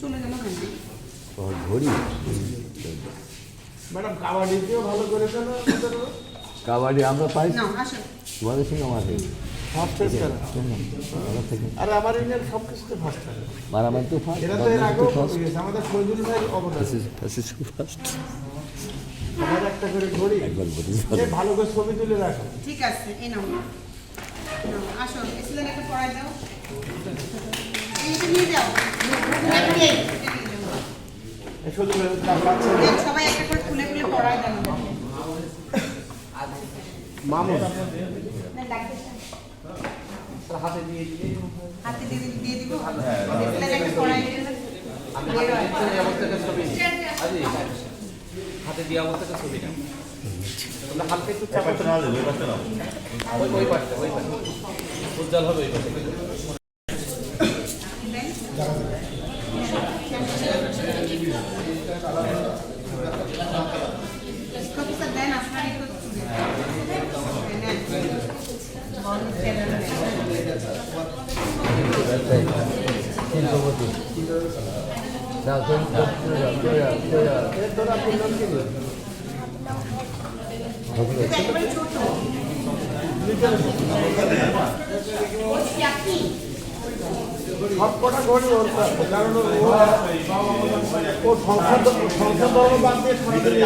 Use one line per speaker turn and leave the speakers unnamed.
চলে গেল কেন?
ঘড়ি
ম্যাডাম কাবাডিতেও ভালো করেছে না?
কাবাডি আমরা পাই
না আসো।
তোমাদের সঙ্গে আমাদের
ফার্স্ট হয়েছে কেন?
আমরা থেকে
আরে আমার ইন্ডিয়ান সব কিছুতে ফার্স্ট হয়।
মারামারি তো ফার্স্ট
এরা তো এর আগেও গেছে, আমাদের শহীদুল ভাই অবদান।
ফার্স্ট
সবার একটা করে ঘড়ি
একবার বলি
যে ভালো করে ছবি তুলে রাখো।
ঠিক আছে এই নাও। নাও, আসো এসলেন একটু পড়াই দাও। এইটা নিয়ে যাও। এটা নিয়ে যাও।
এই শহীদুল ভাই তার বাচ্চা
সবাই একটা করে খুলে খুলে পড়াই দাও।
মামুন
না লাগবে না। হাতে দিয়ে দিব। এসলেন একটা পড়াই দিলে
হাতে দিয়ে অবস্থাটা ছবি না তোমরা হালকা একটু চাপাতে না ওই পাশে নাও ওই পাশে উজ্জ্বল হবে ওই পাশে
প্রফেসর দেন আপনার একটু একেবারে ছোট
সব কটা ঘড়ি ওর কাছে, কারণ ও সংসার ধর্ম বাদ দিয়ে সারাদিন